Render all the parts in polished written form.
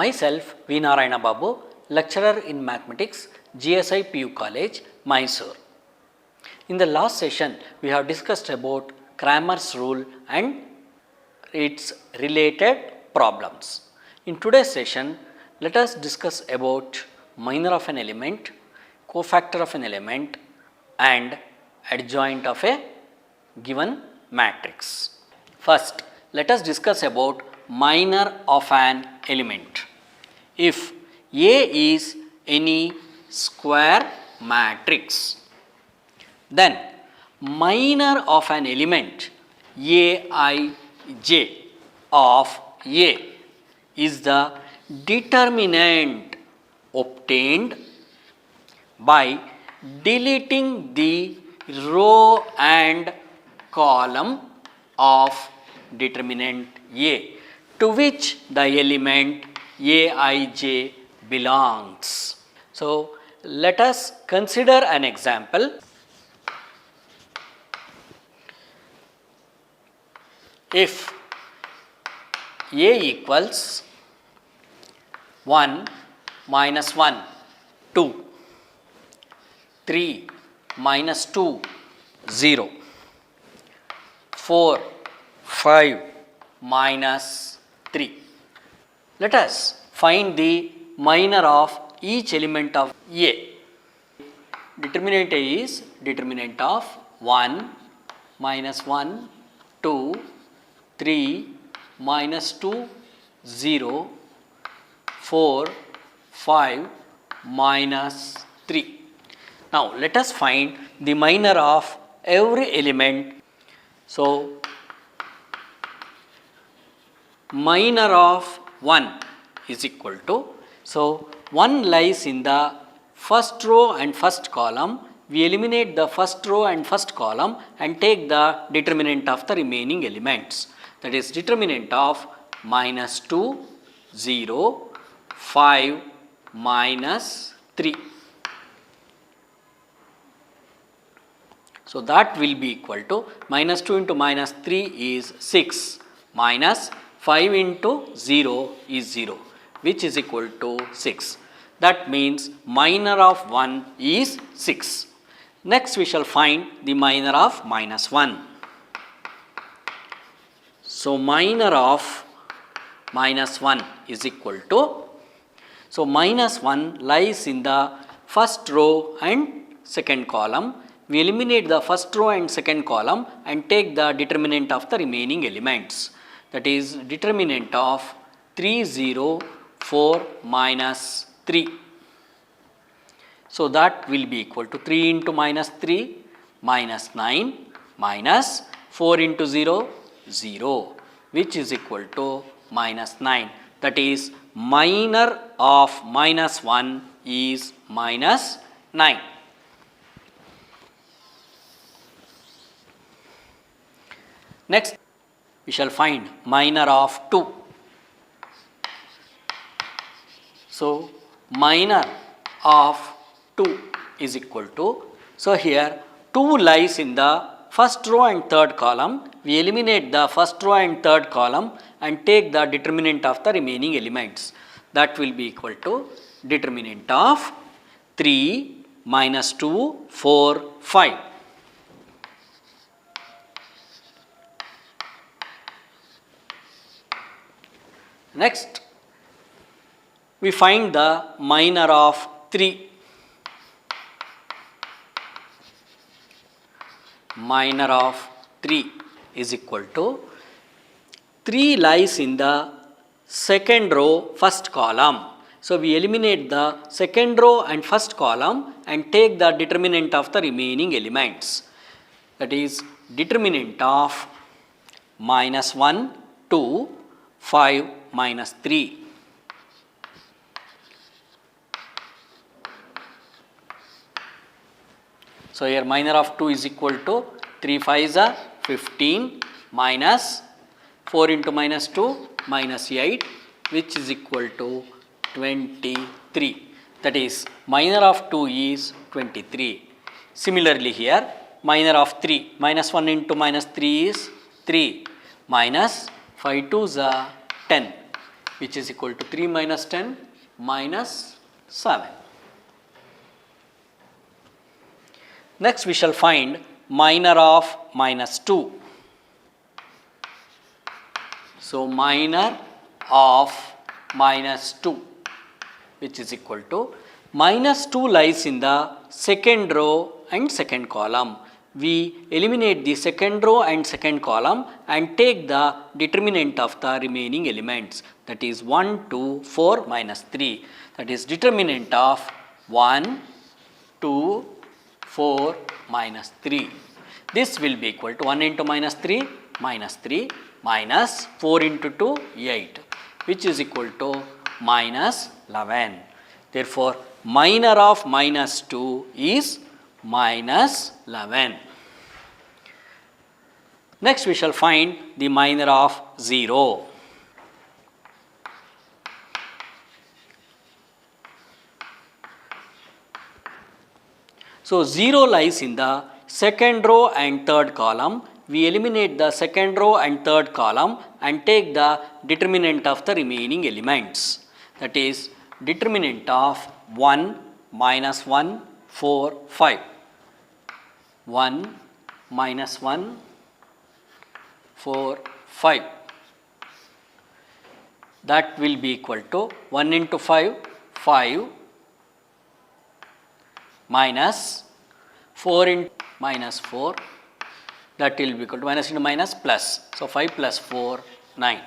Myself, V. Narayana Babu, lecturer in mathematics, GSI PU College, Mysore. In the last session, we have discussed about Cramer's rule and its related problems. In today's session, let us discuss about minor of an element, cofactor of an element and adjoint of a given matrix. First, let us discuss about minor of an element. If A is any square matrix, then minor of an element Aij of A is the determinant obtained by deleting the row and column of determinant A to which the element Aij belongs. So, let us consider an example. If A equals 1 minus 1, 2, 3 minus 2, 0, 4, 5 minus 3. Let us find the minor of each element of A. Determinant A is determinant of 1 minus 1, 2, 3 minus 2, 0, 4, 5 minus 3. Now, let us find the minor of every element. So, minor of 1 is equal to, so 1 lies in the first row and first column. We eliminate the first row and first column and take the determinant of the remaining elements. That is determinant of minus 2, 0, 5 minus 3. So, that will be equal to minus 2 into minus 3 is 6 minus 5 into 0 is 0, which is equal to 6. That means minor of 1 is 6. Next we shall find the minor of minus 1. So, minor of minus 1 is equal to, so minus 1 lies in the first row and second column. We eliminate the first row and second column and take the determinant of the remaining elements. That is determinant of 3, 0, 4 minus 3. So, that will be equal to 3 into minus 3 minus 9 minus 4 into 0, 0, which is equal to minus 9. That is minor of minus 1 is minus 9. Next, we shall find minor of 2. So, minor of 2 is equal to, so here 2 lies in the first row and third column. We eliminate the first row and third column and take the determinant of the remaining elements. That will be equal to determinant of 3 minus 2, 4, 5. Next, we find the minor of 3. Minor of 3 is equal to, 3 lies in the second row first column. So, we eliminate the second row and first column and take the determinant of the remaining elements. That is determinant of minus 1, 2, 5 minus 3. So, here minor of 2 is equal to 3 5s are 15 minus 4 into minus 2 minus 8, which is equal to 23. That is minor of 2 is 23. Similarly, here minor of 3 minus 1 into minus 3 is 3 minus 5 2s are 10, which is equal to 3 minus 10 minus 7. Next we shall find minor of minus 2. So, minor of minus 2, which is equal to minus 2 lies in the second row and second column. We eliminate the second row and second column and take the determinant of the remaining elements, that is 1, 2, 4 minus 3, that is determinant of 1, 2, 4 minus 3. This will be equal to 1 into minus 3 minus 4 into 2 8, which is equal to minus 11. Therefore, minor of minus 2 is minus 11. Next we shall find the minor of 0. So, 0 lies in the second row and third column. We eliminate the second row and third column and take the determinant of the remaining elements, that is determinant of 1 minus 1 4 5, 1 minus 1 4 5, that will be equal to 1 into 5 5 minus 4 into minus 4, that will be equal to minus into minus plus. So, 5 plus 4 9,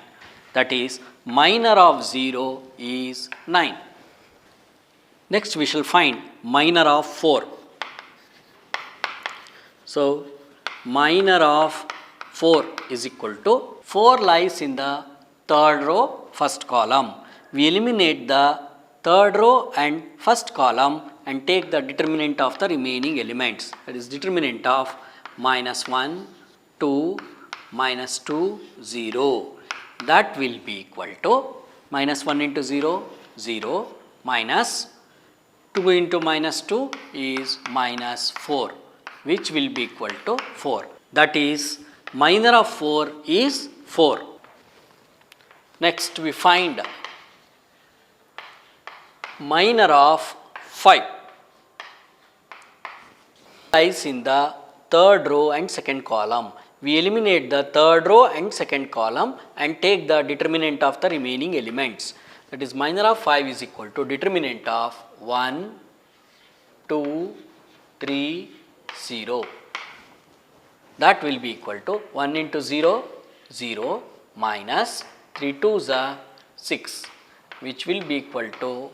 that is minor of 0 is 9. Next we shall find minor of 4. So, minor of 4 is equal to 4 lies in the third row first column. We eliminate the third row and first column and take the determinant of the remaining elements, that is determinant of minus 1, 2, minus 2, 0. That will be equal to minus 1 into 0, 0, minus 2 into minus 2 is minus 4, which will be equal to 4. That is minor of 4 is 4. Next we find minor of 5 lies in the third row and second column. We eliminate the third row and second column and take the determinant of the remaining elements, that is minor of 5 is equal to determinant of 1, 2, 3, 0. That will be equal to 1 into 0, 0 minus 3 2s are 6, which will be equal to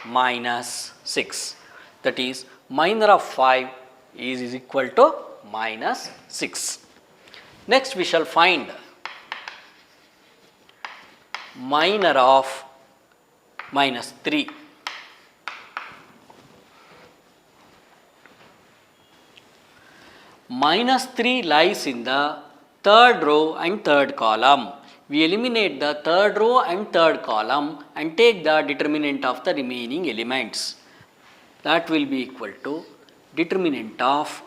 minus 6. That is minor of 5 is equal to minus 6. Next we shall find minor of minus 3. Minus 3 lies in the third row and third column. We eliminate the third row and third column and take the determinant of the remaining elements. That will be equal to determinant of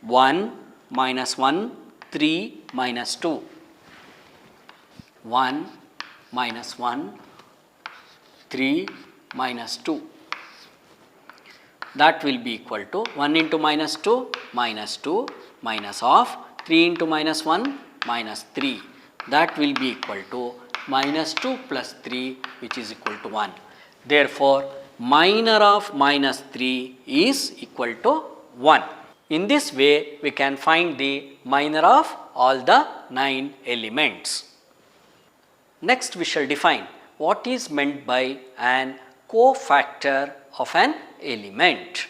1 minus 1, 3 minus 2, 1 minus 1, 3 minus 2. That will be equal to 1 into minus 2 minus of 3 into minus 1 minus 3. That will be equal to minus 2 plus 3, which is equal to 1. Therefore, minor of minus 3 is equal to 1. In this way, we can find the minor of all the 9 elements. Next, we shall define what is meant by an cofactor of an element.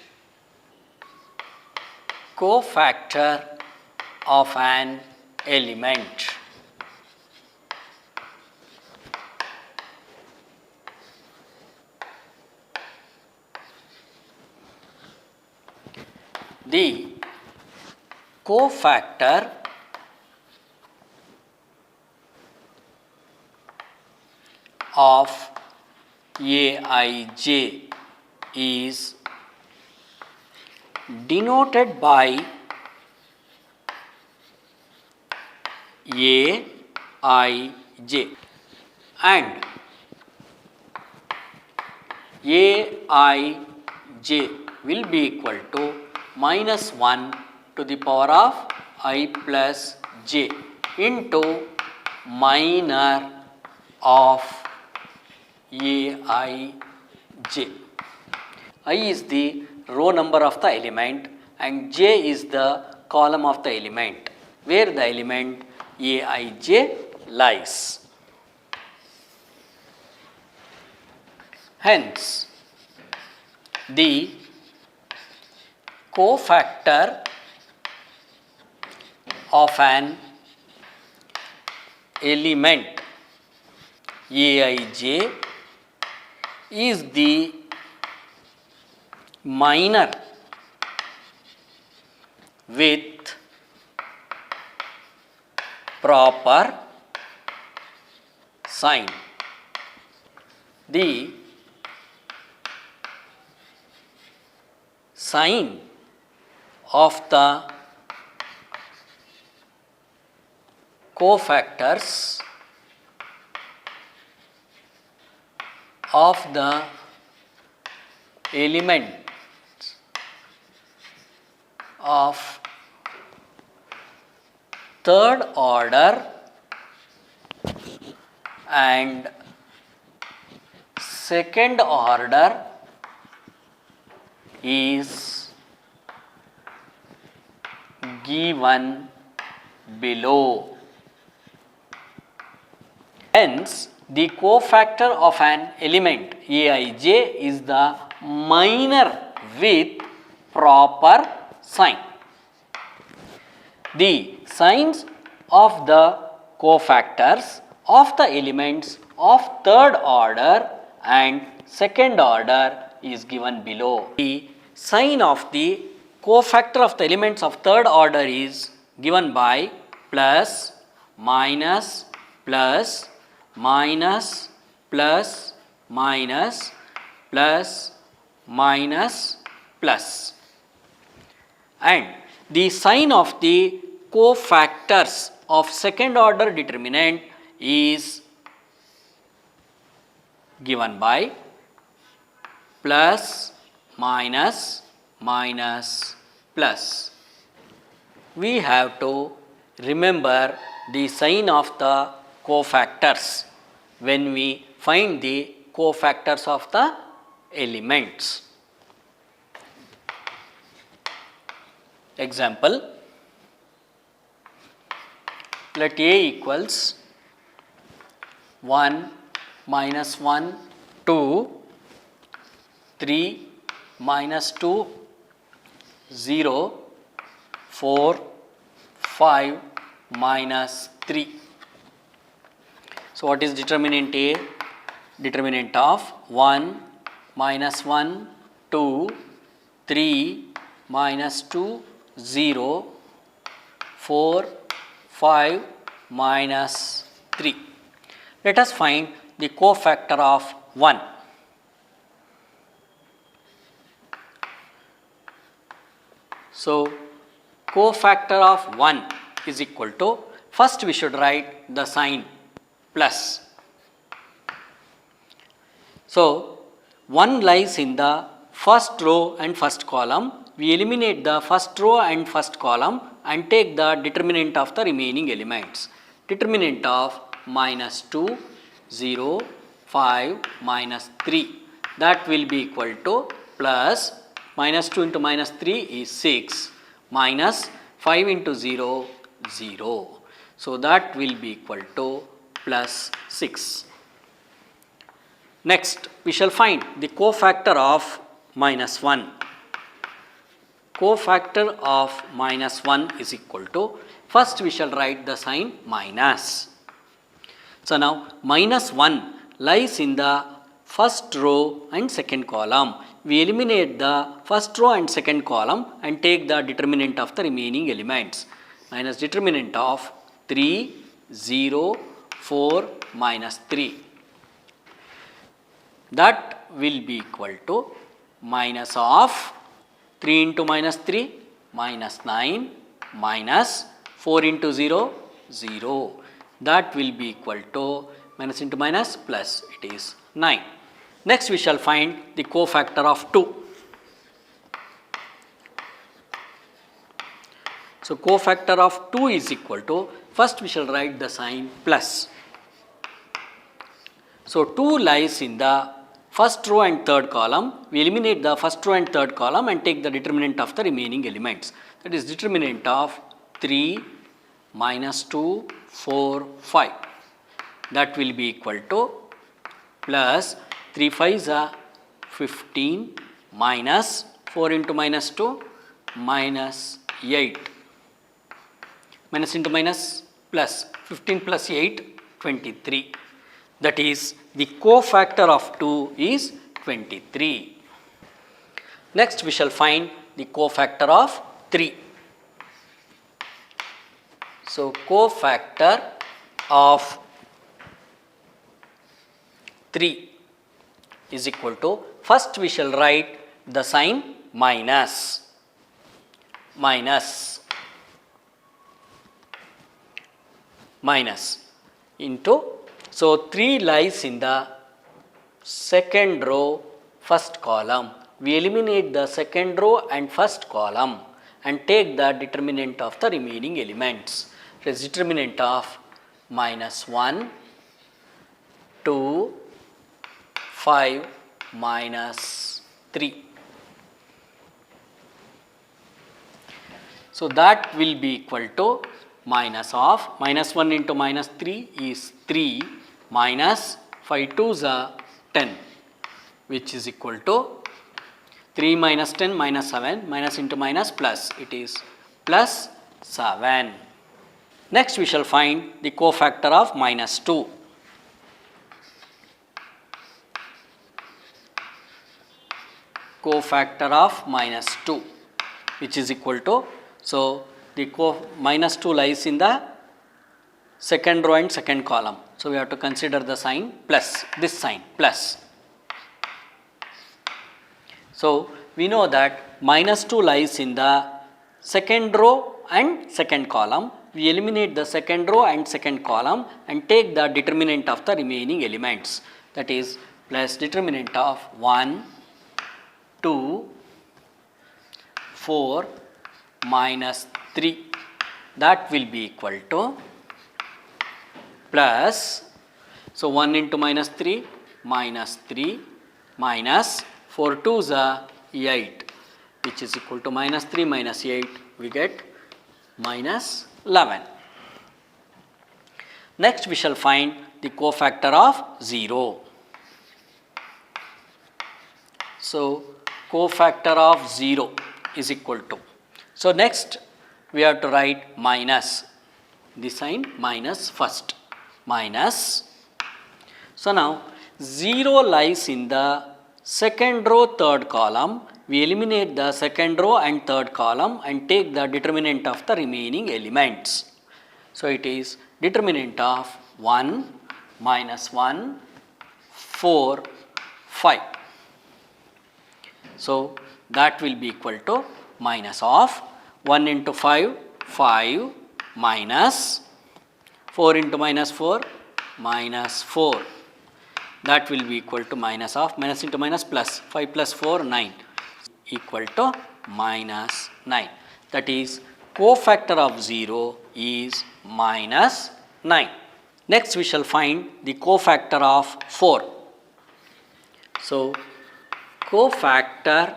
Cofactor of an element. The cofactor of Aij is denoted by Aij, and Aij will be equal to minus 1 to the power of I plus j into minor of Aij. I is the row number of the element and j is the column of the element where the element Aij lies. Hence, the cofactor of an element Aij is the minor with proper sign. The sign of the cofactors of the elements of third order and second order is given below. Hence, the cofactor of an element Aij is the minor with proper sign. The signs of the cofactors of the elements of third order and second order is given below. The sign of the cofactor of the elements of third order is given by plus, minus, plus, minus, plus, minus, plus, minus, plus. And the sign of the cofactors of second order determinant is given by plus, minus, minus, plus. We have to remember the sign of the cofactors when we find the cofactors of the elements. Example, let A equals 1, minus 1, 2, 3, minus 2, 0, 4, 5, minus 3. So, what is determinant A? Determinant of 1, minus 1, 2, 3, minus 2, 0, 4, 5, minus 3. Let us find the cofactor of 1. So, cofactor of 1 is equal to, first we should write the sign plus. So, 1 lies in the first row and first column. We eliminate the first row and first column and take the determinant of the remaining elements. Determinant of minus 2, 0, 5, minus 3. That will be equal to plus minus 2 into minus 3 is 6, minus 5 into 0, 0. So, that will be equal to plus 6. Next, we shall find the cofactor of minus 1. Cofactor of minus 1 is equal to, first we shall write the sign minus. So, now minus 1 lies in the first row and second column. We eliminate the first row and second column and take the determinant of the remaining elements. Minus determinant of 3, 0, 4, minus 3. That will be equal to minus of 3 into minus 3, minus 9, minus 4 into 0, 0. That will be equal to minus into minus plus, it is 9. Next we shall find the cofactor of 2. So cofactor of 2 is equal to, first we shall write the sign plus. So 2 lies in the first row and third column. We eliminate the first row and third column and take the determinant of the remaining elements. That is determinant of 3, minus 2, 4, 5. That will be equal to plus 3 5s are 15 minus 4 into minus 2 minus 8. Minus into minus plus 15 plus 8 23. That is the cofactor of 2 is 23. Next we shall find the cofactor of 3. So cofactor of 3 is equal to, first we shall write the sign minus into, so 3 lies in the second row first column. We eliminate the second row and first column and take the determinant of the remaining elements. It is determinant of minus 1, 2, 5 minus 3. So that will be equal to minus of minus 1 into minus 3 is 3 minus 5 2s are 10, which is equal to 3 minus 10 minus 7, minus into minus plus, it is plus 7. Next we shall find the cofactor of minus 2. Cofactor of minus 2, which is equal to, so the minus 2 lies in the second row and second column. So we have to consider the sign plus, this sign plus. So we know that minus 2 lies in the second row and second column. We eliminate the second row and second column and take the determinant of the remaining elements. That is plus determinant of 1, 2, 4 minus 3. That will be equal to plus, so 1 into minus 3 minus 3 minus 4 2s are 8, which is equal to minus 3 minus 8, we get minus 11. Next we shall find the cofactor of 0. So cofactor of 0 is equal to, so next we have to write minus, the sign minus first, minus. So now 0 lies in the second row third column. We eliminate the second row and third column and take the determinant of the remaining elements. So it is determinant of 1, minus 1, 4, 5. So that will be equal to minus of 1 into 5, 5 minus 4 into minus 4, minus 4. That will be equal to minus of, minus into minus plus, 5 plus 4, 9, equal to minus 9. That is cofactor of 0 is minus 9. Next we shall find the cofactor of 4. So cofactor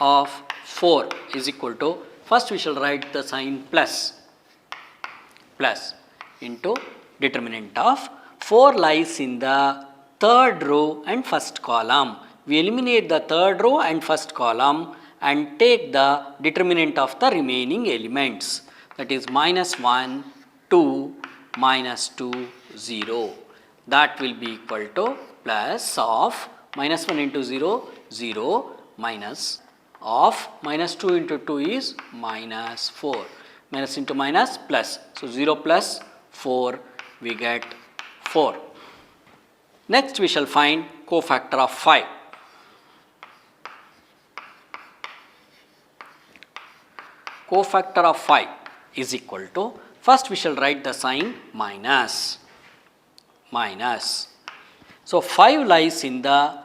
of 4 is equal to, first we shall write the sign plus into determinant of 4 lies in the third row and first column. We eliminate the third row and first column and take the determinant of the remaining elements. That is minus 1, 2, minus 2, 0. That will be equal to plus of minus 1 into 0, 0, minus of minus 2 into 2 is minus 4. Minus into minus plus. So 0 plus 4, we get 4. Next we shall find cofactor of 5. Cofactor of 5 is equal to, first we shall write the sign minus. So 5 lies in the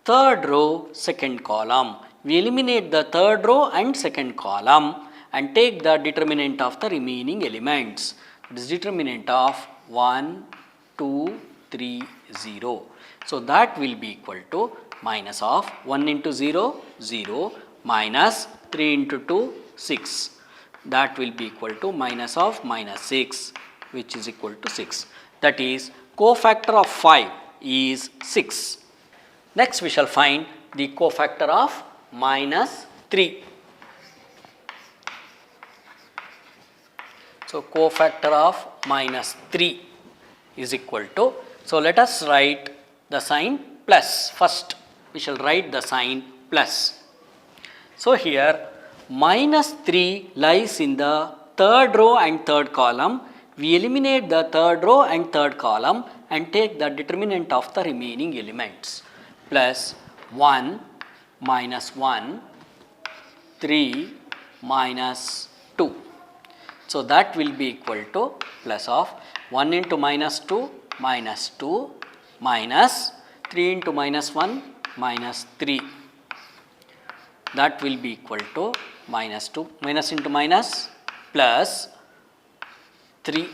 third row, second column. We eliminate the third row and second column and take the determinant of the remaining elements. It is determinant of 1, 2, 3, 0. So that will be equal to minus of 1 into 0, 0, minus 3 into 2, 6. That will be equal to minus of minus 6, which is equal to 6. That is, cofactor of 5 is 6. Next we shall find the cofactor of minus 3. So, cofactor of minus 3 is equal to, so let us write the sign plus. First we shall write the sign plus. So, here minus 3 lies in the third row and third column. We eliminate the third row and third column and take the determinant of the remaining elements. Plus 1 minus 1, 3 minus 2. So, that will be equal to plus of 1 into minus 2 minus 2 minus 3 into minus 1 minus 3. That will be equal to minus 2, minus into minus plus 3.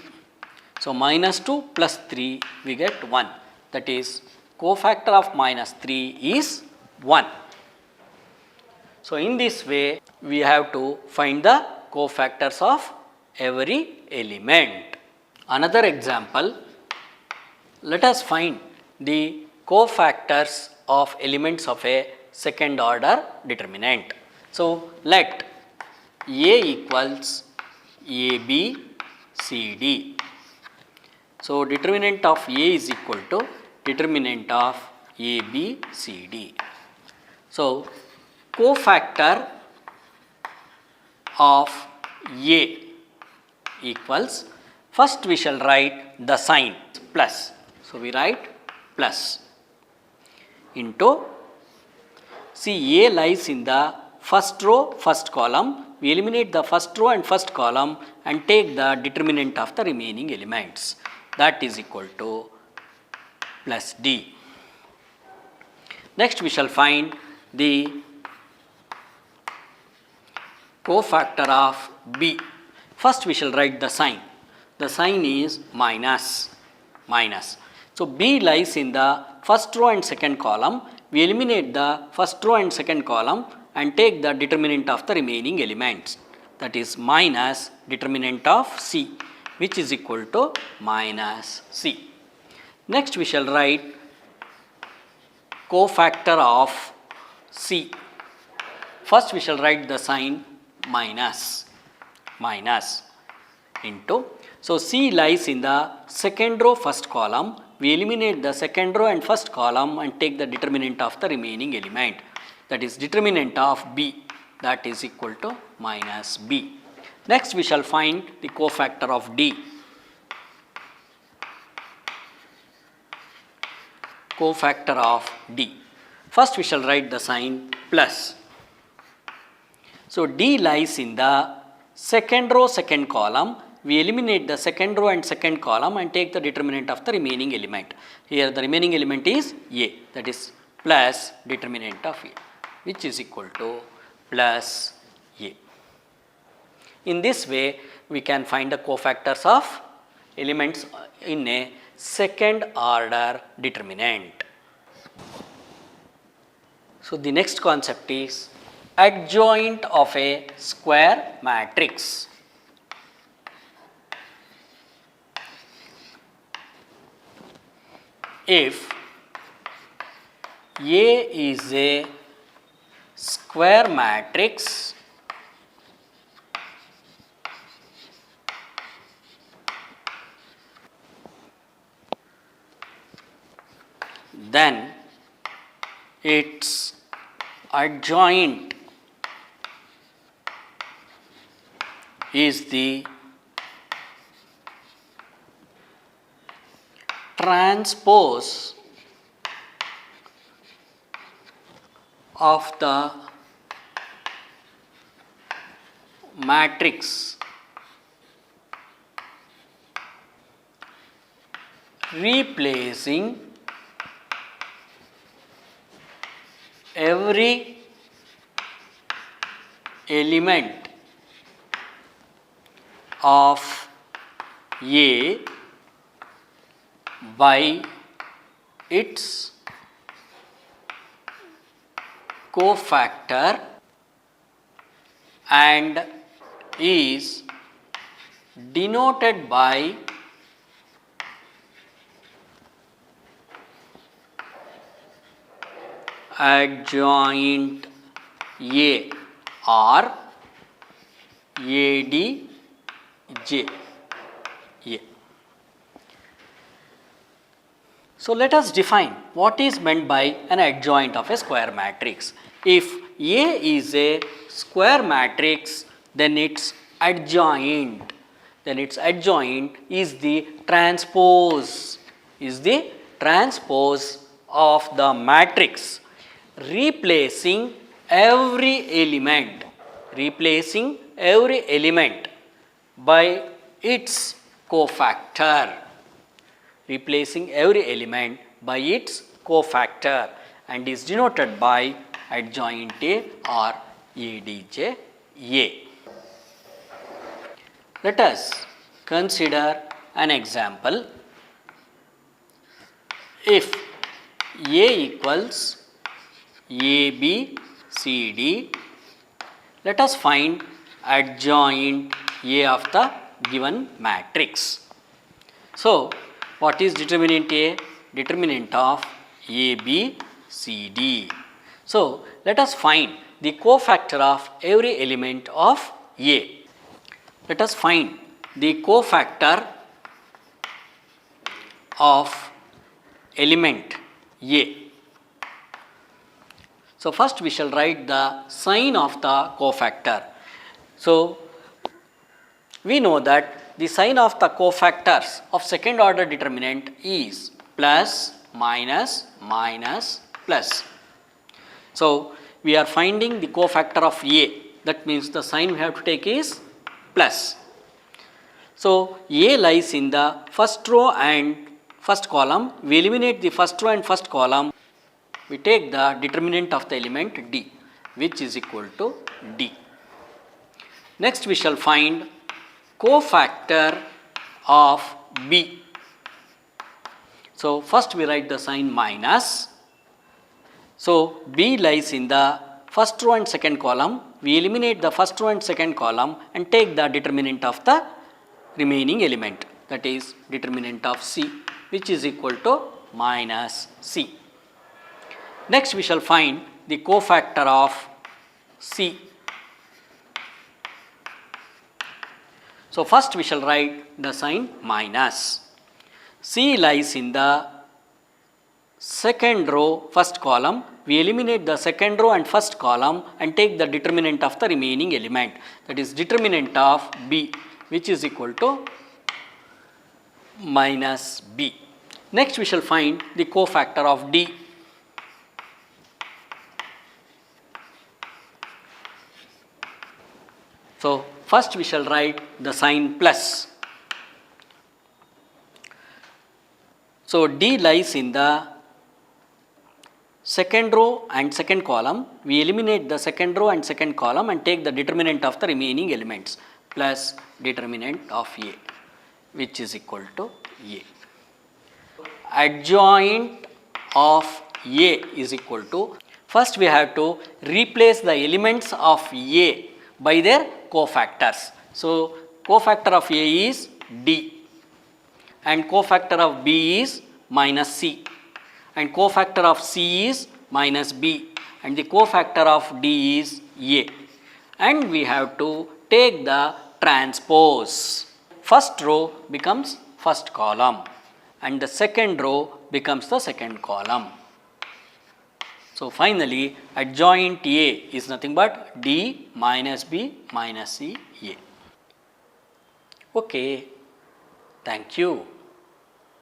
So, minus 2 plus 3 we get 1, that is cofactor of minus 3 is 1. So, in this way we have to find the cofactors of every element. Another example, let us find the cofactors of elements of a second order determinant. So, let A equals AB, CD. So, determinant of A is equal to determinant of AB, CD. So, cofactor of A equals, first we shall write the sign plus. So, we write plus into, see A lies in the first row, first column. We eliminate the first row and first column and take the determinant of the remaining elements. That is equal to plus D. Next we shall find the cofactor of B. First we shall write the sign. The sign is minus, minus. So, B lies in the first row and second column. We eliminate the first row and second column and take the determinant of the remaining elements. That is minus determinant of C, which is equal to minus C. Next we shall write cofactor of C. First we shall write the sign minus, minus into, so C lies in the second row first column. We eliminate the second row and first column and take the determinant of the remaining element, that is determinant of B, that is equal to minus B. Next we shall find the cofactor of D. Cofactor of D. First we shall write the sign plus. So, D lies in the second row second column. We eliminate the second row and second column and take the determinant of the remaining element. Here the remaining element is A, that is plus determinant of A, which is equal to plus A. In this way we can find the cofactors of elements in a second order determinant. So, the next concept is adjoint of a square matrix. If A is a square matrix, then its adjoint is the transpose of the matrix replacing every element of A by its cofactor and is denoted by adjoint A or ADJ A. So, let us define what is meant by an adjoint of a square matrix. If A is a square matrix, then its adjoint is the transpose of the matrix, replacing every element by its cofactor, and is denoted by adjoint A or ADJ A. Let us consider an example. If A equals AB CD, let us find adjoint A of the given matrix. So, what is determinant A? Determinant of AB CD. So, let us find the cofactor of every element of A. Let us find the cofactor of element A. So, first we shall write the sign of the cofactor. So, we know that the sign of the cofactors of second order determinant is plus, minus, minus, plus. So, we are finding the cofactor of A, that means the sign we have to take is plus. So, A lies in the first row and first column. We eliminate the first row and first column. We take the determinant of the element D, which is equal to D. Next we shall find cofactor of B. So, first we write the sign minus. So, B lies in the first row and second column. We eliminate the first row and second column and take the determinant of the remaining element, that is determinant of C, which is equal to minus C. Next we shall find the cofactor of C. So, first we shall write the sign minus. C lies in the second row first column. We eliminate the second row and first column and take the determinant of the remaining element, that is determinant of B, which is equal to minus B. Next we shall find the cofactor of D. So, first we shall write the sign plus. So, D lies in the second row and second column. We eliminate the second row and second column and take the determinant of the remaining elements plus determinant of A, which is equal to A. Adjoint of A is equal to, first we have to replace the elements of A by their cofactors. So, cofactor of A is D and cofactor of B is minus C and cofactor of C is minus B and the cofactor of D is A, and we have to take the transpose. First row becomes first column and the second row becomes the second column. So, finally, adjoint A is nothing but D minus B minus C A. Okay, thank you.